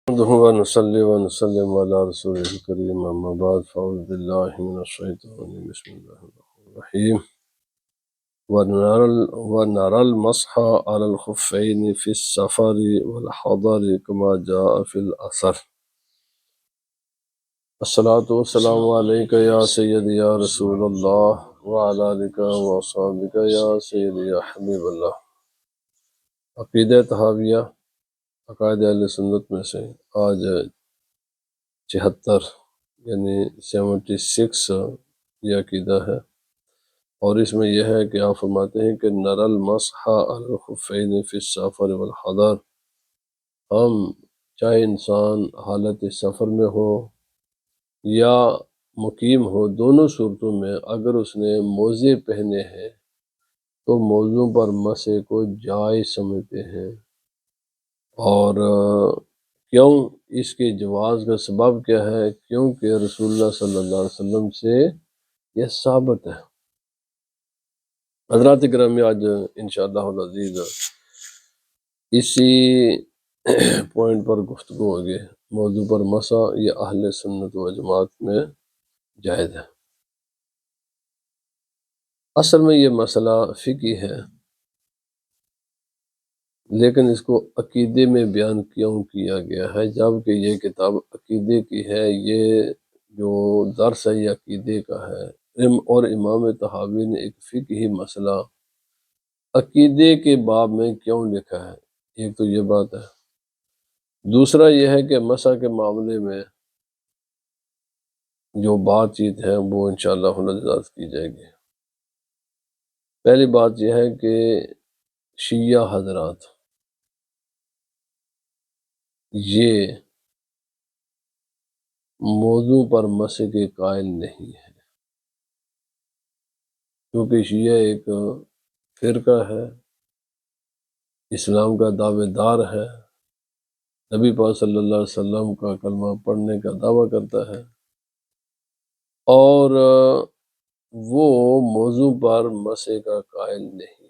نحمده ونصلي ونسلم على رسوله الكريم أما بعد فأعوذ بالله من الشيطان الرجيم بسم الله الرحمن الرحيم ونرى المسح على الخفين في السفر والحضر كما جاء في الأثر الصلاة والسلام عليك يا سيدي يا رسول الله وعلى آلك وأصحابك يا سيدي يا حبيب الله۔ عقیدہ طحاویہ عقائد اہل سنت میں سے آج 76 یعنی 76 یہ عقیدہ ہے، اور اس میں یہ ہے کہ آپ فرماتے ہیں کہ نر المسح علی الخفین فی السفر والحضر، ہم چاہے انسان حالت سفر میں ہو یا مقیم ہو، دونوں صورتوں میں اگر اس نے موزے پہنے ہیں تو موزوں پر مسح کو جائز سمجھتے ہیں۔ اور کیوں؟ اس کے جواز کا سبب کیا ہے؟ کیونکہ رسول اللہ صلی اللہ علیہ وسلم سے یہ ثابت ہے۔ حضرات گرامی، آج انشاءاللہ العزیز اسی پوائنٹ پر گفتگو ہوگی، موضوع پر مسح یہ اہل سنت و جماعت میں جائز ہے۔ اصل میں یہ مسئلہ فقہی ہے، لیکن اس کو عقیدے میں بیان کیوں کیا گیا ہے؟ جبکہ یہ کتاب عقیدے کی ہے، یہ جو درس ہے یہ عقیدے کا ہے، اور امام طحاوی نے ایک فقہی مسئلہ عقیدے کے باب میں کیوں لکھا ہے؟ ایک تو یہ بات ہے۔ دوسرا یہ ہے کہ مسح کے معاملے میں جو بات چیت ہے وہ انشاءاللہ العزیز کی جائے گی۔ پہلی بات یہ ہے کہ شیعہ حضرات یہ موضوع پر مسح کے قائل نہیں ہے، کیونکہ شیعہ ایک فرقہ ہے، اسلام کا دعوے دار ہے، نبی پاک صلی اللہ علیہ وسلم کا کلمہ پڑھنے کا دعویٰ کرتا ہے، اور وہ موضوع پر مسح کا قائل نہیں ہے۔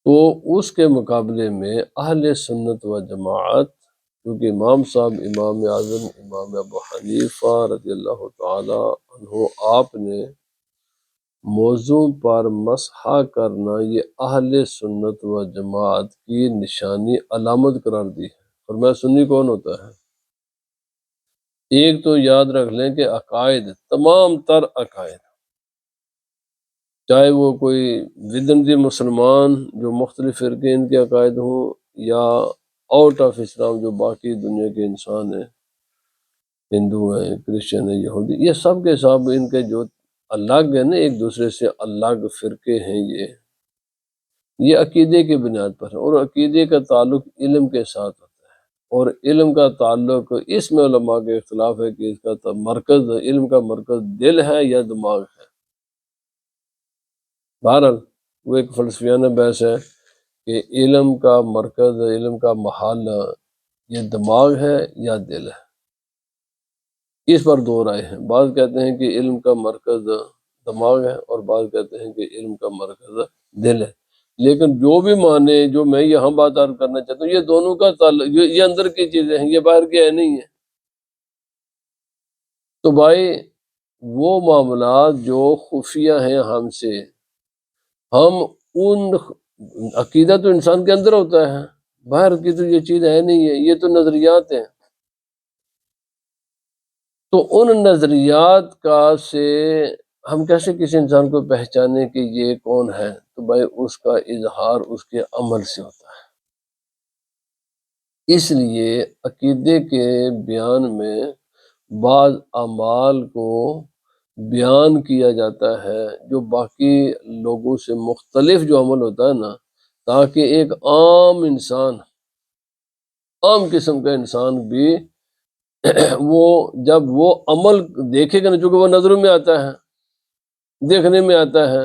تو اس کے مقابلے میں اہل سنت و جماعت، کیونکہ امام صاحب امام اعظم امام ابو حنیفہ رضی اللہ تعالی عنہ آپ نے موضوع پر مسح کرنا یہ اہل سنت و جماعت کی نشانی علامت قرار دی ہے۔ اور میں سنی کون ہوتا ہے؟ ایک تو یاد رکھ لیں کہ عقائد، تمام تر عقائد، چاہے وہ کوئی ودن مسلمان جو مختلف فرقے ان کے عقائد ہوں، یا آؤٹ آف اسلام جو باقی دنیا کے انسان ہیں، ہندو ہیں، کرسچن ہیں، یہودی، یہ سب کے سب ان کے جو الگ ہے نا، ایک دوسرے سے الگ فرقے ہیں، یہ عقیدے کی بنیاد پر ہے، اور عقیدے کا تعلق علم کے ساتھ ہوتا ہے، اور علم کا تعلق اس میں علماء کے اختلاف ہے کہ اس کا مرکز، علم کا مرکز دل ہے یا دماغ ہے۔ بہرحال وہ ایک فلسفیانہ بحث ہے کہ علم کا مرکز، علم کا محل یہ دماغ ہے یا دل ہے۔ اس پر دو رائے ہیں، بعض کہتے ہیں کہ علم کا مرکز دماغ ہے، اور بعض کہتے ہیں کہ علم کا مرکز دل ہے۔ لیکن جو بھی مانے، جو میں یہاں بات عرض کرنا چاہتا ہوں، یہ دونوں کا تعلق، یہ اندر کی چیزیں ہیں، یہ باہر کی ہے نہیں ہے۔ تو بھائی وہ معاملات جو خفیہ ہیں ہم سے، ہم ان عقیدہ تو انسان کے اندر ہوتا ہے، باہر کی تو یہ چیز ہے نہیں ہے، یہ تو نظریات ہیں۔ تو ان نظریات کا سے ہم کیسے کسی انسان کو پہچانے کہ یہ کون ہے؟ تو بھائی اس کا اظہار اس کے عمل سے ہوتا ہے۔ اس لیے عقیدے کے بیان میں بعض اعمال کو بیان کیا جاتا ہے جو باقی لوگوں سے مختلف جو عمل ہوتا ہے نا، تاکہ ایک عام انسان، عام قسم کا انسان بھی وہ جب وہ عمل دیکھے گا نا، چونکہ وہ نظروں میں آتا ہے، دیکھنے میں آتا ہے،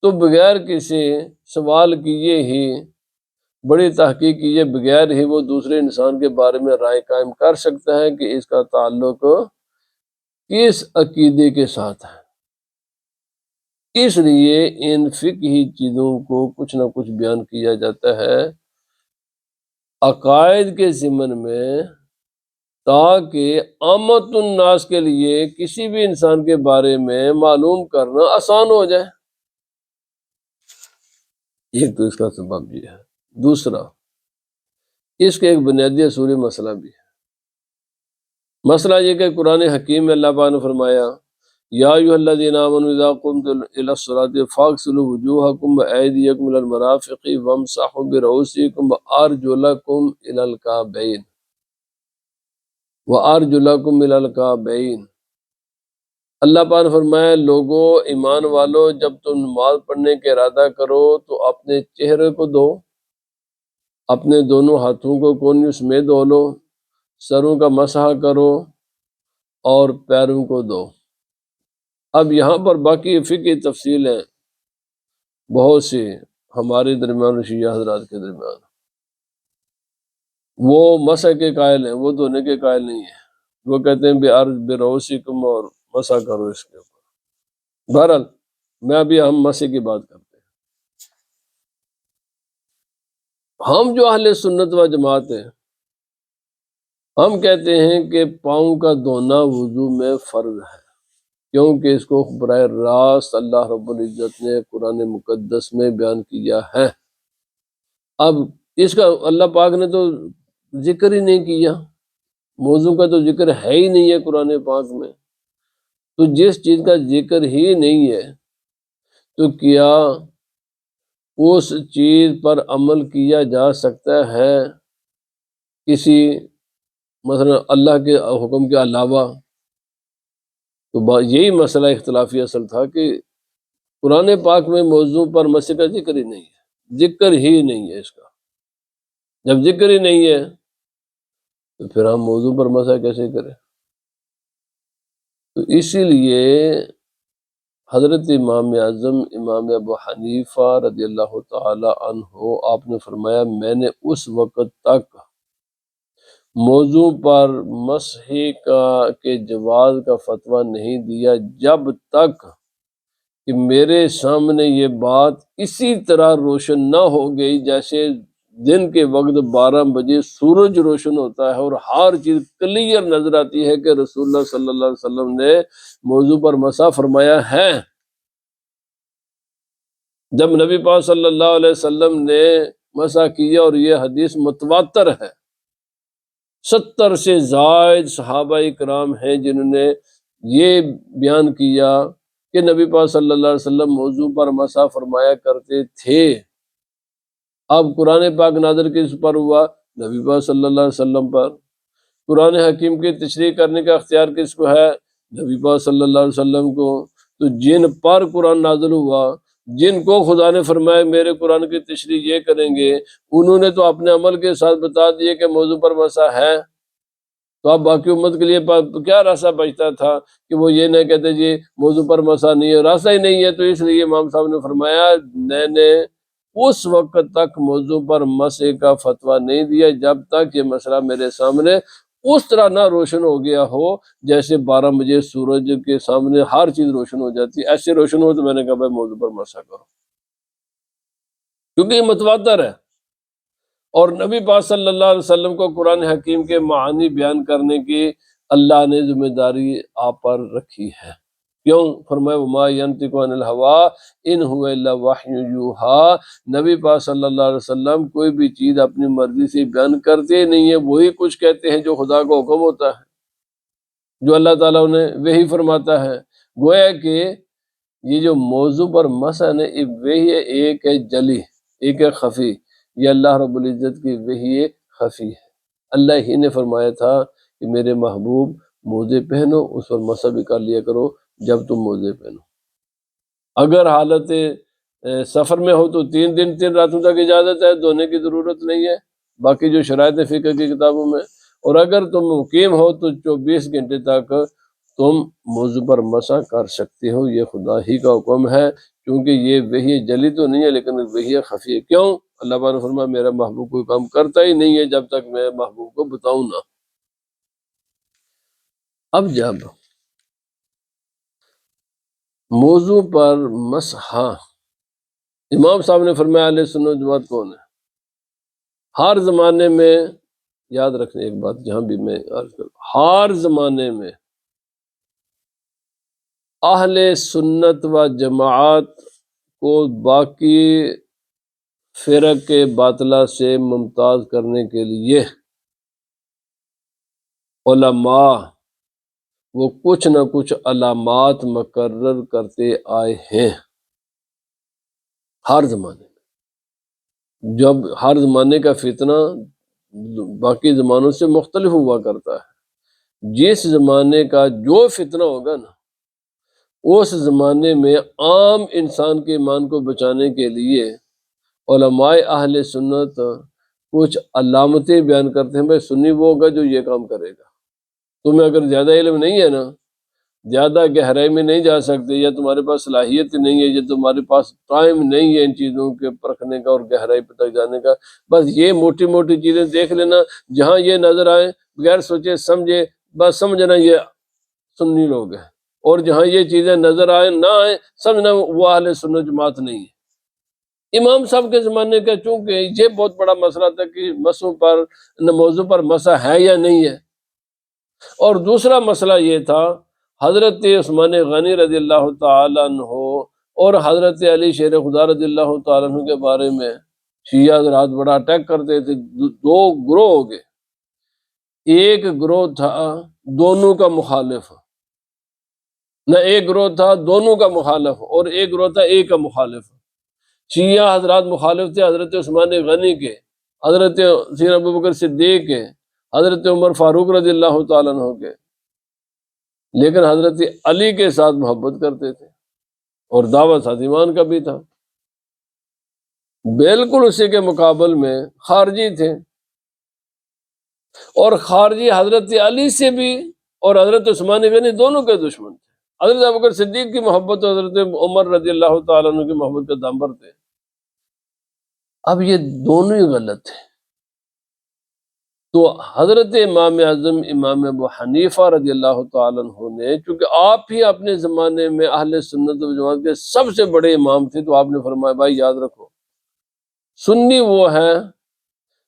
تو بغیر کسی سوال کیے ہی، بڑی تحقیق کیے بغیر ہی وہ دوسرے انسان کے بارے میں رائے قائم کر سکتا ہے کہ اس کا تعلق کس عقیدے کے ساتھ ہے۔ اس لیے ان فقہی چیزوں کو کچھ نہ کچھ بیان کیا جاتا ہے عقائد کے ضمن میں، تاکہ عامت الناس کے لیے کسی بھی انسان کے بارے میں معلوم کرنا آسان ہو جائے۔ ایک تو اس کا سبب یہ ہے۔ دوسرا، اس کا ایک بنیادی اصولی مسئلہ بھی ہے۔ مسئلہ یہ کہ قرآن حکیم میں اللہ پاک نے فرمایا یا ایھا الذین آمنوا اذا قمتم الی الصلاۃ فاغسلوا وجوہکم وایدیکم الی المرافق وامسحوا برؤوسکم وارجلکم الی الکعبین وارجلکم الی الکعبین۔ اللہ پاک نے فرمایا لوگو، ایمان والو، جب تم نماز پڑھنے کا ارادہ کرو تو اپنے چہرے کو دھو، اپنے دونوں ہاتھوں کو کونیوں سمیت دھو لو، سروں کا مسح کرو اور پیروں کو دھو۔ اب یہاں پر باقی فقہی تفصیلیں بہت سی ہمارے درمیان اور شیعہ حضرات کے درمیان، وہ مسح کے قائل ہیں، وہ دھونے کے قائل نہیں ہیں۔ وہ کہتے ہیں برؤسکم اور مسح کرو اس کے اوپر۔ بہرحال میں ابھی ہم مسح کی بات کرتے ہیں۔ ہم جو اہل سنت و جماعت ہیں، ہم کہتے ہیں کہ پاؤں کا دھونا وضو میں فرض ہے، کیونکہ اس کو براہ راست اللہ رب العزت نے قرآن مقدس میں بیان کیا ہے۔ اب اس کا اللہ پاک نے تو ذکر ہی نہیں کیا، موضوع کا تو ذکر ہے ہی نہیں ہے قرآن پاک میں۔ تو جس چیز کا ذکر ہی نہیں ہے تو کیا اس چیز پر عمل کیا جا سکتا ہے کسی مثلا اللہ کے حکم کے علاوہ؟ تو یہی مسئلہ اختلافی اصل تھا کہ قرآن پاک میں موضوع پر مسح کا ذکر ہی نہیں ہے، ذکر ہی نہیں ہے اس کا۔ جب ذکر ہی نہیں ہے تو پھر ہم موضوع پر مسح کیسے کریں؟ تو اسی لیے حضرت امام اعظم امام ابو حنیفہ رضی اللہ تعالی عنہ آپ نے فرمایا میں نے اس وقت تک موضوع پر مسح کے جواز کا فتویٰ نہیں دیا جب تک کہ میرے سامنے یہ بات اسی طرح روشن نہ ہو گئی جیسے دن کے وقت 12 بجے سورج روشن ہوتا ہے اور ہر چیز کلیئر نظر آتی ہے کہ رسول اللہ صلی اللہ علیہ وسلم نے موضوع پر مسح فرمایا ہے۔ جب نبی پاک صلی اللہ علیہ وسلم نے مسح کیا، اور یہ حدیث متواتر ہے، 70 سے زائد صحابہ کرام ہیں جنہوں نے یہ بیان کیا کہ نبی پاک صلی اللہ علیہ وسلم موضوع پر مسح فرمایا کرتے تھے۔ اب قرآن پاک نازل کس پر ہوا؟ نبی پاک صلی اللہ علیہ وسلم پر۔ قرآن حکیم کی تشریح کرنے کا اختیار کس کو ہے؟ نبی پاک صلی اللہ علیہ وسلم کو۔ تو جن پر قرآن نازل ہوا، جن کو خدا نے فرمایا میرے قرآن کی تشریح یہ کریں گے، انہوں نے تو اپنے عمل کے ساتھ بتا دیے کہ موضوع پر مسح ہے۔ تو اب باقی امت کے لیے کیا راستہ بچتا تھا کہ وہ یہ نہ کہتے جی موضوع پر مسح نہیں ہے، راستہ ہی نہیں ہے۔ تو اس لیے امام صاحب نے فرمایا میں نے اس وقت تک موضوع پر مسح کا فتویٰ نہیں دیا جب تک یہ مسئلہ میرے سامنے اس طرح نہ روشن ہو گیا ہو جیسے 12 بجے سورج کے سامنے ہر چیز روشن ہو جاتی ہے۔ ایسے روشن ہو تو میں نے کہا بھائی موضوع پر مسح کرو، کیونکہ یہ متواتر ہے۔ اور نبی پاک صلی اللہ علیہ وسلم کو قرآن حکیم کے معانی بیان کرنے کی اللہ نے ذمہ داری آپ پر رکھی ہے۔ کیوں؟ فرمایا وما ینطق عن الہوی ان هو الا وحی یوحی۔ نبی پاک صلی اللہ علیہ وسلم کوئی بھی چیز اپنی مرضی سے بیان کرتے نہیں ہیں، وہی کچھ کہتے ہیں جو خدا کو حکم ہوتا ہے، جو اللہ تعالیٰ انہیں وحی فرماتا ہے۔ گویا کہ یہ جو موضوع پر مسح ہے ایک وحی ہے، ایک ہے جلی، ایک ہے خفی۔ یہ اللہ رب العزت کی وحی خفی ہے۔ اللہ ہی نے فرمایا تھا کہ میرے محبوب موزے پہنو، اس پر مسح بھی کر لیا کرو جب تم موزے پہنو۔ اگر حالت سفر میں ہو تو 3 دن 3 راتوں تک اجازت ہے، دھونے کی ضرورت نہیں ہے، باقی جو شرائط فقہ کی کتابوں میں۔ اور اگر تم مقیم ہو تو 24 گھنٹے تک تم موضوع پر مسح کر سکتے ہو۔ یہ خدا ہی کا حکم ہے، کیونکہ یہ وحی جلی تو نہیں ہے لیکن وحی خفی ہے۔ کیوں؟ اللہ تعالیٰ نے فرمایا میرا محبوب کوئی کام کرتا ہی نہیں ہے جب تک میں محبوب کو بتاؤں نہ۔ اب جب موضوع پر مسح، امام صاحب نے فرمایا اہل سنت جماعت کون ہے؟ ہر زمانے میں یاد رکھنے ایک بات جہاں بھی میں عرض کروں، ہر زمانے میں اہل سنت و جماعت کو باقی فرق باطلہ سے ممتاز کرنے کے لیے علماء وہ کچھ نہ کچھ علامات مقرر کرتے آئے ہیں ہر زمانے میں۔ جب ہر زمانے کا فتنہ باقی زمانوں سے مختلف ہوا کرتا ہے، جس زمانے کا جو فتنہ ہوگا نا اس زمانے میں عام انسان کے ایمان کو بچانے کے لیے علماء اہل سنت کچھ علامتیں بیان کرتے ہیں، بھائی سنی وہ ہوگا جو یہ کام کرے گا۔ تمہیں اگر زیادہ علم نہیں ہے نا، زیادہ گہرائی میں نہیں جا سکتے، یا تمہارے پاس صلاحیت نہیں ہے، یا تمہارے پاس ٹائم نہیں ہے ان چیزوں کے پرکھنے کا اور گہرائی پہ تک جانے کا، بس یہ موٹی موٹی چیزیں دیکھ لینا، جہاں یہ نظر آئے بغیر سوچے سمجھے بس سمجھنا یہ سنی لوگ ہیں، اور جہاں یہ چیزیں نظر آئے نہ آئے سمجھنا وہ اہل سنت جماعت نہیں ہے۔ امام صاحب کے زمانے کا چونکہ یہ بہت بڑا مسئلہ تھا کہ مسوں پر موضوع پر مسا ہے یا نہیں ہے، اور دوسرا مسئلہ یہ تھا حضرت عثمان غنی رضی اللہ تعالیٰ عنہ اور حضرت علی شیر خدا رضی اللہ تعالیٰ عنہ کے بارے میں شیعہ حضرات بڑا اٹیک کرتے تھے۔ دو گروہ ہو گئے، ایک گروہ تھا دونوں کا مخالف، نہ ایک گروہ تھا دونوں کا مخالف، اور ایک گروہ تھا ایک کا مخالف۔ شیعہ حضرات مخالف تھے حضرت عثمان غنی کے، حضرت سیدنا ابوبکر صدیق کے، حضرت عمر فاروق رضی اللہ تعالیٰ عنہ کے، لیکن حضرت علی کے ساتھ محبت کرتے تھے، اور دعویٰ ساتھ ایمان کا بھی تھا۔ بالکل اسی کے مقابل میں خارجی تھے، اور خارجی حضرت علی سے بھی اور حضرت عثمان غنی دونوں کے دشمن تھے۔ حضرت ابوبکر صدیق کی محبت اور حضرت عمر رضی اللہ تعالیٰ عنہ کی محبت کا دامبر تھے۔ اب یہ دونوں ہی غلط ہیں، تو حضرت امام اعظم امام ابو حنیفہ رضی اللہ تعالیٰ عنہ نے، چونکہ آپ ہی اپنے زمانے میں اہل سنت و جماعت کے سب سے بڑے امام تھے، تو آپ نے فرمایا بھائی یاد رکھو، سنی وہ ہے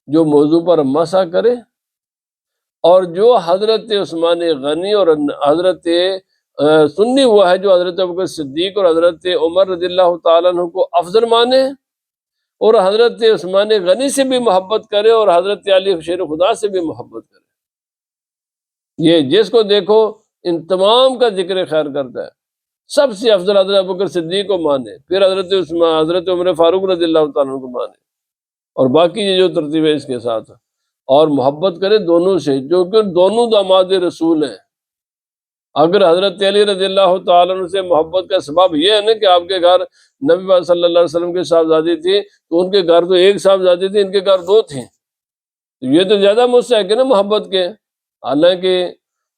جو موضوع پر مسح کرے، اور جو حضرت عثمان غنی اور حضرت سنی وہ ہے جو حضرت ابوبکر صدیق اور حضرت عمر رضی اللہ تعالیٰ عنہ کو افضل مانے، اور حضرت عثمان غنی سے بھی محبت کرے، اور حضرت علی شیر خدا سے بھی محبت کرے۔ یہ جس کو دیکھو ان تمام کا ذکر خیر کرتا ہے، سب سے افضل حضرت ابوبکر صدیق کو مانے، پھر حضرت عمر فاروق رضی اللہ تعالیٰ عنہ کو مانے، اور باقی یہ جو ترتیب ہے اس کے ساتھ، اور محبت کرے دونوں سے، جو کہ دونوں داماد رسول ہیں۔ اگر حضرت علی رضی اللہ تعالیٰ عنہ سے محبت کا سبب یہ ہے نا کہ آپ کے گھر نبی پاک صلی اللہ علیہ وسلم کی صاحبزادی تھی، تو ان کے گھر تو ایک صاحبزادی تھی، ان کے گھر دو تھیں، تو یہ تو زیادہ مستحق ہے نا محبت کے۔ حالانکہ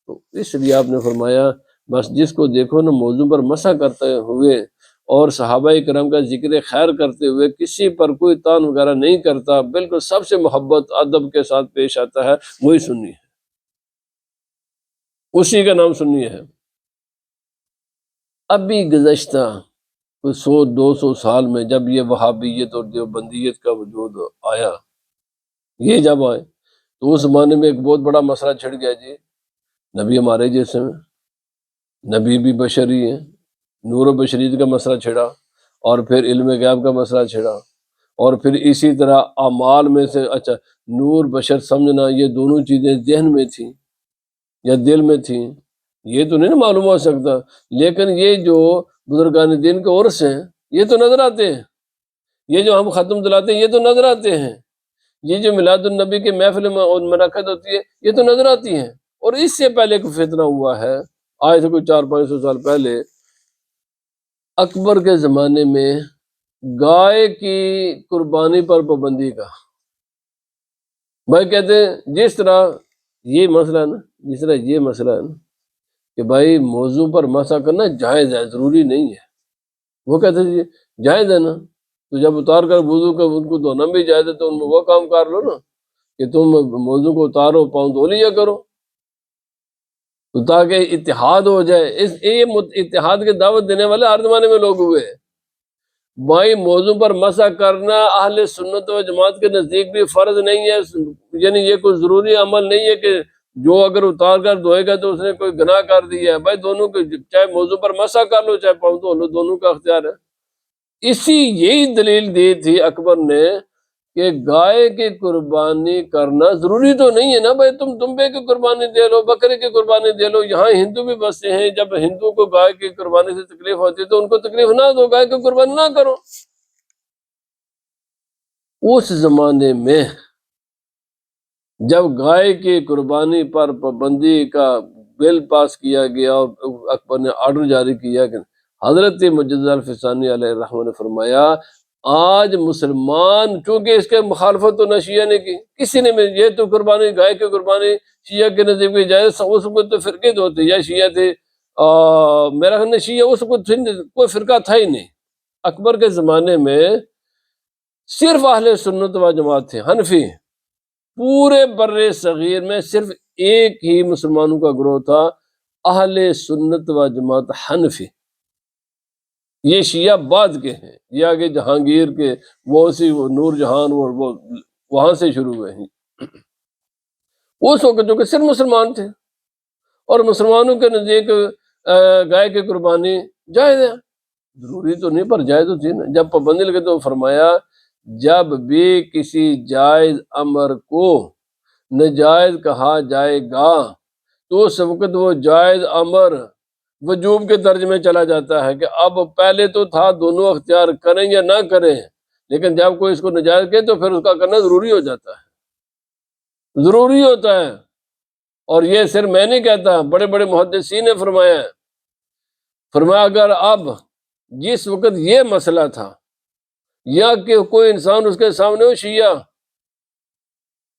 تو اس لیے آپ نے فرمایا بس جس کو دیکھو نا موضوع پر مسح کرتے ہوئے اور صحابہ کرام کا ذکر خیر کرتے ہوئے کسی پر کوئی تان وغیرہ نہیں کرتا، بالکل سب سے محبت ادب کے ساتھ پیش آتا ہے، وہی سنی ہے، اسی کا نام سنی ہے۔ ابھی گزشتہ کوئی 100-200 سال میں جب یہ وہابیت اور دیوبندیت کا وجود آیا، یہ جب آئے تو اس زمانے میں ایک بہت بڑا مسئلہ چھڑ گیا جی، نبی ہمارے جیسے ہیں، نبی بھی بشری ہیں، نور و بشریت کا مسئلہ چھڑا، اور پھر علم غیب کا مسئلہ چھڑا، اور پھر اسی طرح اعمال میں سے اچھا نور بشر سمجھنا، یہ دونوں چیزیں ذہن میں تھیں یا دل میں تھیں، یہ تو نہیں معلوم ہو سکتا، لیکن یہ جو بزرگان دین کے عرس ہیں یہ تو نظر آتے ہیں، یہ جو ہم ختم دلاتے ہیں یہ تو نظر آتے ہیں، یہ جو میلاد النبی کے محفل میں منعقد ہوتی ہے یہ تو نظر آتی ہیں۔ اور اس سے پہلے کوئی فتنہ ہوا ہے، آج سے کوئی 400-500 سال پہلے، اکبر کے زمانے میں گائے کی قربانی پر پابندی کا، بھائی کہتے ہیں جس طرح یہ مسئلہ ہے نا، جس طرح یہ مسئلہ ہے نا کہ بھائی موضوع پر مسح کرنا جائز ہے، ضروری نہیں ہے، وہ کہتے ہیں جائز ہے نا، تو جب اتار کر وضو کا ان کو دھونا بھی جائز ہے تو ان میں وہ کام کر لو نا کہ تم موضوع کو اتارو پاؤں دھو لیا کرو، تو تاکہ اتحاد ہو جائے۔ یہ اتحاد کی دعوت دینے والے ہر زمانے میں لوگ ہوئے ہیں، بھائی موضوع پر مسح کرنا اہل سنت و جماعت کے نزدیک بھی فرض نہیں ہے، یعنی یہ کوئی ضروری عمل نہیں ہے کہ جو اگر اتار کر دھوئے گا تو اس نے کوئی گناہ کر دیا ہے۔ بھائی دونوں کے چاہے موضوع پر مسح کر لو چاہے پاؤں دھو لو، دونوں کا اختیار ہے۔ یہی دلیل دی تھی اکبر نے کہ گائے کی قربانی کرنا ضروری تو نہیں ہے نا بھائی، تم دمبے کی قربانی دے لو، بکرے کی قربانی دے لو۔ یہاں ہندو بھی بستے ہیں، جب ہندو کو گائے کی قربانی سے تکلیف ہوتی ہے تو ان کو تکلیف نہ دو، گائے کی قربانی نہ کرو۔ اس زمانے میں جب گائے کی قربانی پر پابندی کا بل پاس کیا گیا اور اکبر نے آرڈر جاری کیا کہ حضرت مجدد الفسانی علیہ الرحمہ نے فرمایا آج مسلمان، چونکہ اس کے مخالفت تو نہ شیعہ نے کی، کسی نے یہ تو قربانی گائے کی قربانی شیعہ کے نزدیک بھی جائز، اس کو تو فرقے تو ہوتے یا شیعہ تھے، میرا خیال ہے شیعہ اس کو کوئی فرقہ تھا ہی نہیں۔ اکبر کے زمانے میں صرف اہل سنت و جماعت تھے، حنفی۔ پورے بر صغیر میں صرف ایک ہی مسلمانوں کا گروہ تھا، اہل سنت و جماعت حنفی۔ یہ شیعہ بعد کے ہیں، یہ آگے جہانگیر کے وہ نور جہان وہ وہاں سے شروع ہوئے ہیں۔ اس وقت جو کہ صرف مسلمان تھے اور مسلمانوں کے نزدیک گائے کی قربانی جائز ہے، ضروری تو نہیں پر جائز تو تھی نا۔ جب پابندی لگے تو فرمایا جب بھی کسی جائز امر کو ناجائز کہا جائے گا تو اس وقت وہ جائز امر وجوب کے درجے میں چلا جاتا ہے کہ اب پہلے تو تھا دونوں اختیار کریں یا نہ کریں، لیکن جب کوئی اس کو ناجائز کہے تو پھر اس کا کرنا ضروری ہو جاتا ہے، ضروری ہوتا ہے۔ اور یہ صرف میں نہیں کہتا، بڑے بڑے محدثین نے فرمایا اگر اب جس وقت یہ مسئلہ تھا یا کہ کوئی انسان اس کے سامنے ہو شیعہ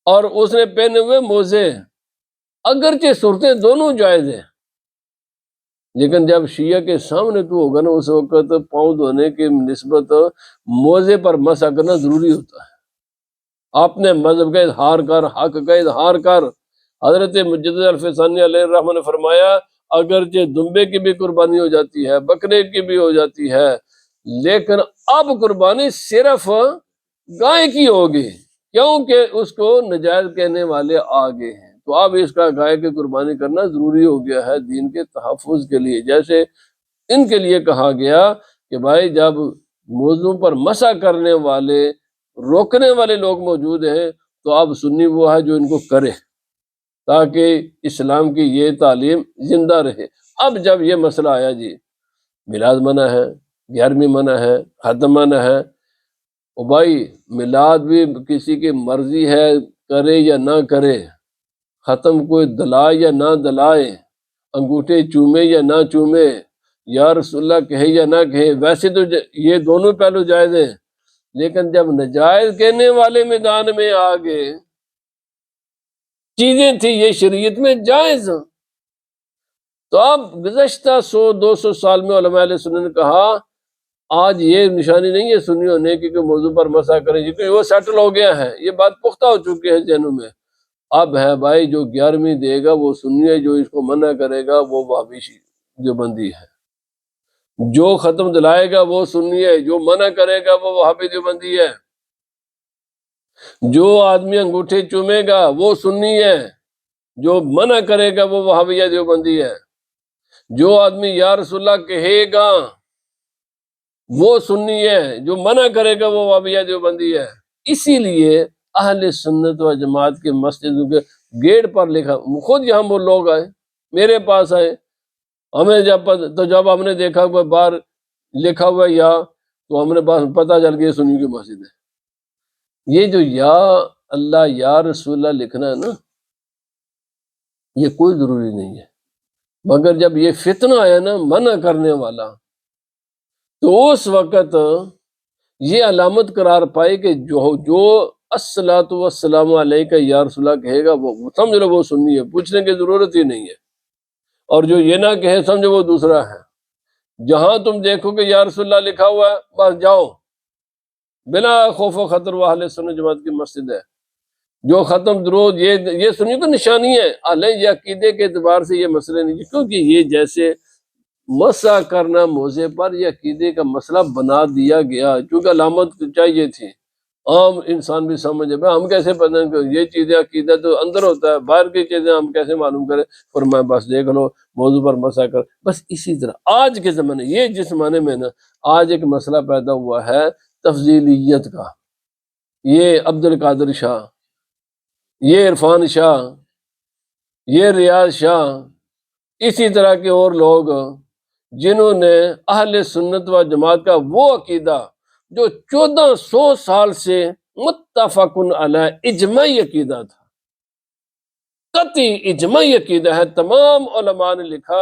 اور اس نے پہنے ہوئے موزے، اگرچہ صورتیں دونوں جائز ہیں، لیکن جب شیعہ کے سامنے تو ہوگا نا اس وقت پاؤں دھونے کی نسبت موزے پر مسح کرنا ضروری ہوتا ہے۔ اپنے مذہب کا اظہار کر، حق کا اظہار کر۔ حضرت مجدد الفسانی علیہ الرحمہ نے فرمایا اگرچہ دمبے کی بھی قربانی ہو جاتی ہے، بکرے کی بھی ہو جاتی ہے، لیکن اب قربانی صرف گائے کی ہوگی، کیونکہ اس کو ناجائز کہنے والے آگے ہیں، تو اب اس کا گائے کی قربانی کرنا ضروری ہو گیا ہے دین کے تحفظ کے لیے۔ جیسے ان کے لیے کہا گیا کہ بھائی جب موضوع پر مسح کرنے والے روکنے والے لوگ موجود ہیں تو اب سنی وہ ہے جو ان کو کرے تاکہ اسلام کی یہ تعلیم زندہ رہے۔ اب جب یہ مسئلہ آیا جی میلاد منع ہے، 11ویں منع ہے، ختم منع ہے، اور بھائی میلاد بھی کسی کی مرضی ہے کرے یا نہ کرے، ختم کوئی دلائے یا نہ دلائے، انگوٹھے چومے یا نہ چومے، یا رسول اللہ کہے یا نہ کہے، ویسے تو یہ دونوں پہلو جائز ہیں، لیکن جب ناجائز کہنے والے میدان میں آگے چیزیں تھی یہ شریعت میں جائز، تو اب گزشتہ 100-200 سال میں علماء اہل سنت نے کہا آج یہ نشانی نہیں ہے سنی ہونے کی کہ موضوع پر مسح کریں، کیونکہ وہ سیٹل ہو گیا ہے، یہ بات پختہ ہو چکی ہے ذہنوں میں۔ اب ہے بھائی جو 11ویں دے گا وہ سنی ہے، جو اس کو منع کرے گا وہ وہابی دیوبندی ہے، جو ختم دلائے گا وہ سنی ہے، جو منع کرے گا وہ وہابی دیوبندی ہے، جو آدمی انگوٹھے چومے گا وہ سنی ہے، جو منع کرے گا وہ وہابی دیوبندی ہے، جو آدمی یا رسول اللہ کہے گا وہ سنی ہے، جو منع کرے گا وہ وہابی دیوبندی ہے۔ اسی لیے اہل سنت و جماعت کے مسجدوں کے گیٹ پر لکھا، خود یہاں وہ لوگ آئے میرے پاس آئے، جب ہم نے دیکھا کہ باہر لکھا ہوا ہے یا، تو ہم نے پتہ چل گیا سنی کی مسجد ہے۔ یہ جو یا اللہ یا رسول اللہ لکھنا ہے نا یہ کوئی ضروری نہیں ہے، مگر جب یہ فتنہ آیا نا منع کرنے والا تو اس وقت یہ علامت قرار پائی کہ جو الصلاۃ والسلام علیک یا رسول اللہ کہے گا وہ سمجھ لو وہ سنی ہے، پوچھنے کی ضرورت ہی نہیں ہے، اور جو یہ نہ کہے سمجھو وہ دوسرا ہے۔ جہاں تم دیکھو کہ یا رسول اللہ لکھا ہوا ہے بس جاؤ، بلا خوف و خطر وہ اہل سنت جماعت کی مسجد ہے۔ جو ختم درود یہ سنی کو نشانی ہے، یہ عقیدے کے اعتبار سے یہ مسئلے نہیں، کیونکہ یہ جیسے مسح کرنا موزے پر یہ عقیدے کا مسئلہ بنا دیا گیا، چونکہ علامت چاہیے تھی، عام انسان بھی سمجھے بھائی ہم کیسے پتہ کہ یہ چیزیں عقیدہ تو اندر ہوتا ہے، باہر کی چیزیں ہم کیسے معلوم کریں؟ فرمایا بس دیکھ لو موضوع پر مسح کر. بس اسی طرح آج کے زمانے، یہ جس زمانے میں نا آج ایک مسئلہ پیدا ہوا ہے تفضیلیت کا، یہ عبد القادر شاہ، یہ عرفان شاہ، یہ ریاض شاہ، اسی طرح کے اور لوگ جنہوں نے اہل سنت و جماعت کا وہ عقیدہ جو 1400 سال سے متفق علیہ اجماعی عقیدہ تھا، قطعی اجماعی عقیدہ ہے، تمام علماء نے لکھا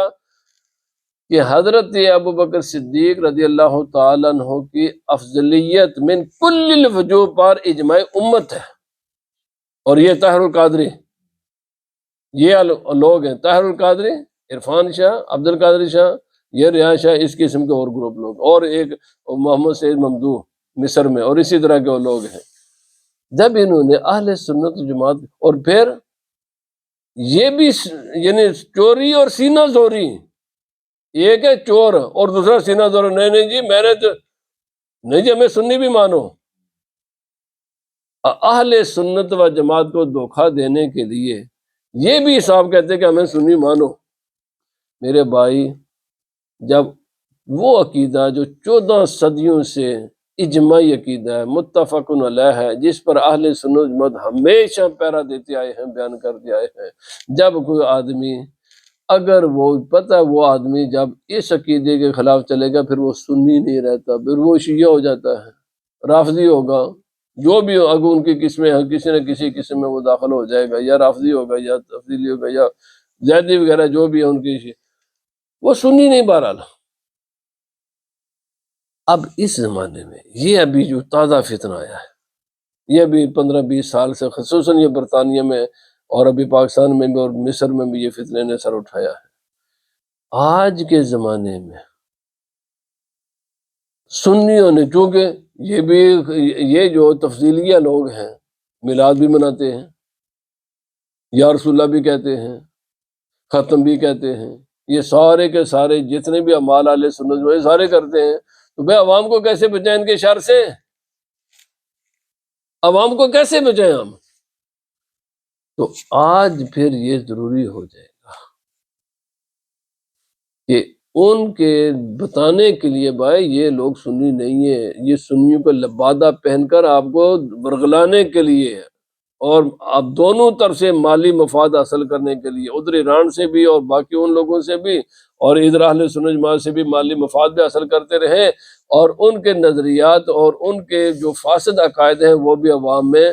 کہ حضرت ابو بکر صدیق رضی اللہ تعالیٰ عنہ کی افضلیت من کل الوجوہ پر اجماع امت ہے. اور یہ طاہر القادری، یہ لوگ ہیں طاہر القادری، عرفان شاہ، عبد القادر شاہ، یہ ریاض شاہ، اس قسم کے اور گروپ لوگ، اور ایک محمد سعید ممدوح مصر میں، اور اسی طرح کے وہ لوگ ہیں. جب انہوں نے اہل سنت جماعت، اور پھر یہ بھی یعنی چوری اور سینہ زوری، ایک ہے چور اور دوسرا سینہ زور، نہیں نہیں جی میں نے تو نہیں جی ہمیں سنی بھی مانو. اہل سنت و جماعت کو دھوکہ دینے کے لیے یہ بھی صاحب کہتے کہ ہمیں سنی مانو. میرے بھائی، جب وہ عقیدہ جو 14 صدیوں سے اجماعی عقیدہ ہے، متفق علیہ ہے، جس پر اہل سنت جماعت ہمیشہ پیرا دیتے آئے ہیں، بیان کرتے آئے ہیں، جب کوئی آدمی اگر وہ پتہ وہ آدمی جب اس عقیدے کے خلاف چلے گا پھر وہ سنی نہیں رہتا، پھر وہ شیعہ ہو جاتا ہے، رافضی ہوگا، جو بھی ہو، اگر ان کی قسمیں ہیں، کسی نہ کسی قسم میں وہ داخل ہو جائے گا، یا رافضی ہوگا یا تفضیلی ہوگا یا زیدی وغیرہ جو بھی ہے ان کی، وہ سنی نہیں. بہرحال اب اس زمانے میں یہ ابھی جو تازہ فتنہ آیا ہے، یہ ابھی 15-20 سال سے خصوصاً یہ برطانیہ میں اور ابھی پاکستان میں بھی اور مصر میں بھی یہ فتنے نے سر اٹھایا ہے. آج کے زمانے میں سنیوں نے، چونکہ یہ بھی یہ جو تفضیلیہ لوگ ہیں میلاد بھی مناتے ہیں، یا رسول اللہ بھی کہتے ہیں، ختم بھی کہتے ہیں، یہ سارے کے سارے جتنے بھی اعمال اہل سنت وہ سارے کرتے ہیں، تو بھئی عوام کو کیسے بچائیں ان کے شر سے؟ عوام کو کیسے بچائیں ہم؟ تو آج پھر یہ ضروری ہو جائے گا کہ ان کے بتانے کے لیے بھائی یہ لوگ سنی نہیں ہیں، یہ سنیوں کو لبادہ پہن کر آپ کو ورغلانے کے لیے ہے، اور آپ دونوں طرف سے مالی مفاد حاصل کرنے کے لیے، ادھر ایران سے بھی اور باقی ان لوگوں سے بھی، اور ادھر اہل سنت جماعت سے بھی مالی مفاد بھی حاصل کرتے رہیں، اور ان کے نظریات اور ان کے جو فاسد عقائد ہیں وہ بھی عوام میں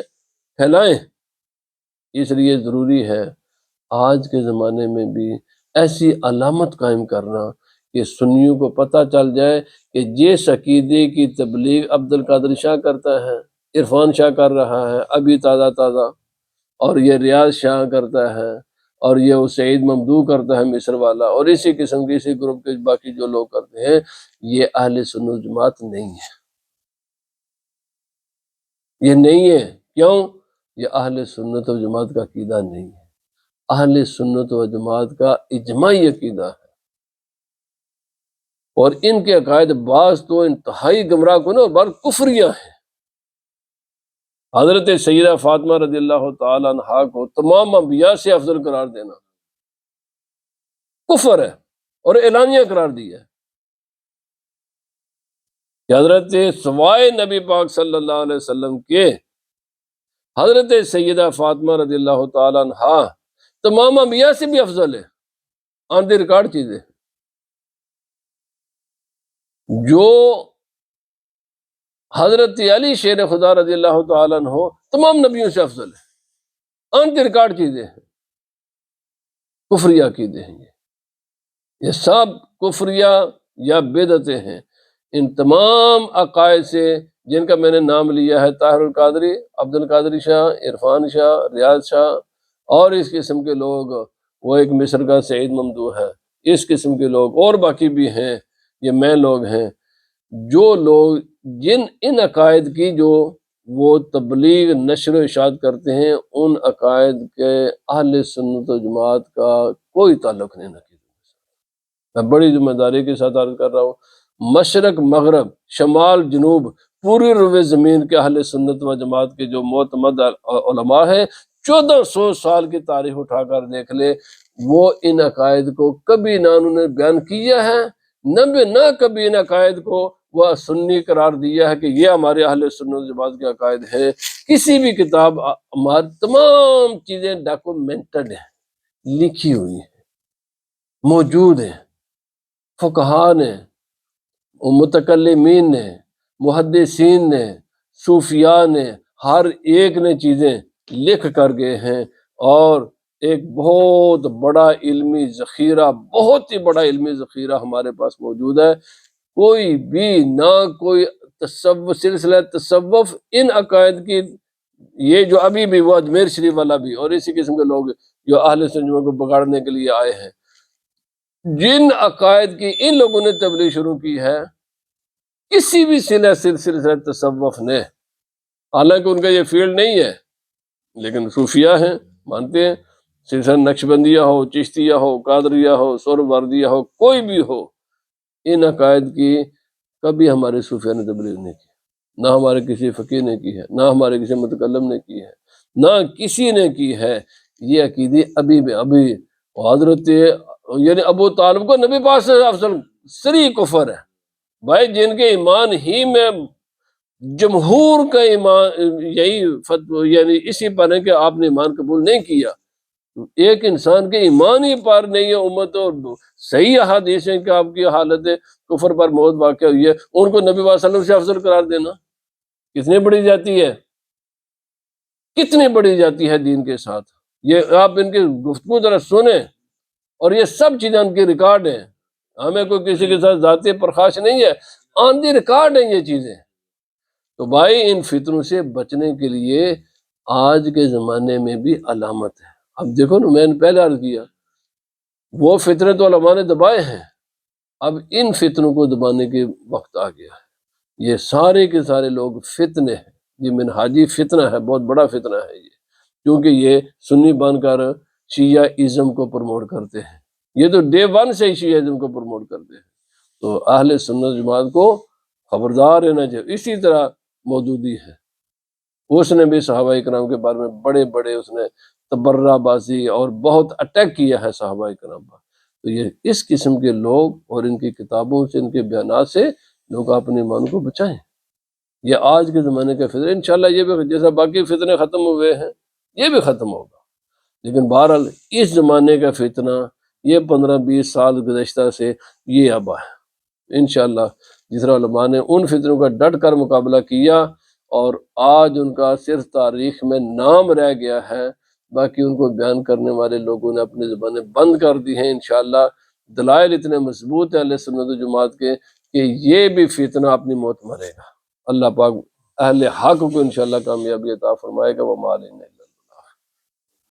پھیلائیں. اس لیے ضروری ہے آج کے زمانے میں بھی ایسی علامت قائم کرنا کہ سنیوں کو پتہ چل جائے کہ جس عقیدے کی تبلیغ عبد القادر شاہ کرتا ہے، عرفان شاہ کر رہا ہے ابھی تازہ تازہ، اور یہ ریاض شاہ کرتا ہے، اور یہ سعید ممدوح کرتا ہے مصر والا، اور اسی قسم کے اسی گروپ کے باقی جو لوگ کرتے ہیں، یہ اہل سنت جماعت نہیں ہے. یہ نہیں ہے. کیوں؟ یہ اہل سنت و جماعت کا عقیدہ نہیں ہے. اہل سنت و جماعت کا اجماعی عقیدہ ہے، اور ان کے عقائد بعض تو انتہائی گمراہ کن اور بعض کفریہ ہیں. حضرت سیدہ فاطمہ رضی اللہ تعالیٰ عنہا کو تمام انبیاء سے افضل قرار دینا کفر ہے، اور اعلانیہ قرار دیا ہے کہ حضرت سوائے نبی پاک صلی اللہ علیہ وسلم کے حضرت سیدہ فاطمہ رضی اللہ تعالیٰ عنہا تمام انبیاء سے بھی افضل ہے. آن دی ریکارڈ چیزیں جو حضرت علی شیر خدا رضی اللہ تعالیٰ عنہ تمام نبیوں سے افضل ہے، آن دی ریکارڈ چیزیں ہیں، کفریہ عقیدے ہیں. یہ سب کفریہ یا بدعتیں ہیں. ان تمام عقائد سے جن کا میں نے نام لیا ہے، طاہر القادری، عبد القادری شاہ، عرفان شاہ، ریاض شاہ، اور اس قسم کے لوگ، وہ ایک مصر کا سعید ممدوح ہے، اس قسم کے لوگ اور باقی بھی ہیں، یہ میں لوگ ہیں جو لوگ جن ان عقائد کی جو وہ تبلیغ نشر و اشاعت کرتے ہیں، ان عقائد کے اہل سنت و جماعت کا کوئی تعلق نہیں. میں بڑی ذمہ داری کے ساتھ عرض کر رہا ہوں، مشرق مغرب شمال جنوب پوری روئے زمین کے اہل سنت و جماعت کے جو معتمد علماء ہیں، 1400 سال کی تاریخ اٹھا کر دیکھ لے، وہ ان عقائد کو کبھی نہ انہوں نے بیان کیا ہے، نہ کبھی ان عقائد کو وہ سنی قرار دیا ہے کہ یہ ہمارے اہل سنت جماعت کے عقائد ہیں۔ کسی بھی کتاب ہماری تمام چیزیں ڈاکومنٹڈ ہیں، لکھی ہوئی ہیں، موجود ہیں، فقہاء نے، متکلمین نے، محدثین نے، صوفیاء نے، ہر ایک نے چیزیں لکھ کر گئے ہیں، اور ایک بہت بڑا علمی ذخیرہ، بہت ہی بڑا علمی ذخیرہ ہمارے پاس موجود ہے۔ کوئی بھی نہ کوئی سلسلہ تصوف ان عقائد کی، یہ جو ابھی بھی وہ اجمیر شریف والا بھی اور اسی قسم کے لوگ جو اہل سنت کو بگاڑنے کے لیے آئے ہیں، جن عقائد کی ان لوگوں نے تبلیغ شروع کی ہے، کسی بھی سلسلہ تصوف نے، حالانکہ ان کا یہ فیلڈ نہیں ہے، لیکن صوفیاء ہیں، مانتے ہیں، سلسلہ نقشبندیہ ہو، چشتیہ ہو، قادریہ ہو، سہروردیہ ہو، کوئی بھی ہو، ان عقائد کی کبھی ہمارے صوفیاء نے تبلیغ نہیں کی، نہ ہمارے کسی فقیر نے کی ہے، نہ ہمارے کسی متکلم نے کی ہے، نہ کسی نے کی ہے۔ یہ عقیدے ابھی حضرت یعنی ابو طالب کو نبی پاک سے افضل سری کفر ہے بھائی، جن کے ایمان ہی میں جمہور کا ایمان یہی یعنی اسی پر ہے کہ آپ نے ایمان قبول نہیں کیا۔ ایک انسان کے ایمان ہی پر نہیں ہے امت، اور صحیح احادیث ہیں کہ آپ کی حالت کفر پر موت واقع ہوئی ہے، ان کو نبی صلی اللہ علیہ وسلم سے افضل قرار دینا کتنی بڑی جاتی ہے، کتنی بڑی جاتی ہے دین کے ساتھ۔ یہ آپ ان کی گفتگو ذرا سنیں، اور یہ سب چیزیں ان کی ریکارڈ ہیں، ہمیں کوئی کسی کے ساتھ ذاتی پرخاش نہیں ہے، آن دی ریکارڈ ہیں یہ چیزیں۔ تو بھائی ان فتنوں سے بچنے کے لیے آج کے زمانے میں بھی علامت ہے۔ اب دیکھو نا، میں نے پہلے عرض کیا، وہ فتنے تو علماء نے دبائے ہیں، اب ان فتنوں کو دبانے کے وقت آ گیا ہے۔ یہ سارے کے سارے لوگ فتنے ہیں، یہ منہاجی فتنہ ہے، بہت بڑا فتنہ ہے یہ، کیونکہ یہ سنی بن کر شیعہ ازم کو پروموٹ کرتے ہیں، یہ تو ڈے ون سے ہی شیعہ ازم کو پروموٹ کرتے ہیں۔ تو اہل سنت جماعت کو خبردار رہنا چاہیے۔ اسی طرح مودودی ہے، اس نے بھی صحابہ کرام کے بارے میں بڑے بڑے اس نے تبرہ بازی اور بہت اٹیک کیا ہے صحابہ کرام پر۔ تو یہ اس قسم کے لوگ اور ان کی کتابوں سے، ان کے بیانات سے لوگ اپنے ایمان کو بچائیں۔ یہ آج کے زمانے کا فتنہ، انشاءاللہ یہ بھی جیسا باقی فتنے ختم ہوئے ہیں یہ بھی ختم ہوگا، لیکن بہرحال اس زمانے کا فتنہ یہ 15-20 سال گزشتہ سے یہ اب ہے۔ انشاءاللہ جس طرح علماء نے ان فتنوں کا ڈٹ کر مقابلہ کیا، اور آج ان کا صرف تاریخ میں نام رہ گیا ہے، باقی ان کو بیان کرنے والے لوگوں نے اپنی زبانیں بند کر دی ہیں۔ انشاءاللہ دلائل اتنے مضبوط ہیں اہل سنت و جماعت کے کہ یہ بھی فتنہ اپنی موت مرے گا۔ اللہ پاک اہل حق کو انشاءاللہ کامیابی عطا فرمائے گا۔ وما علینا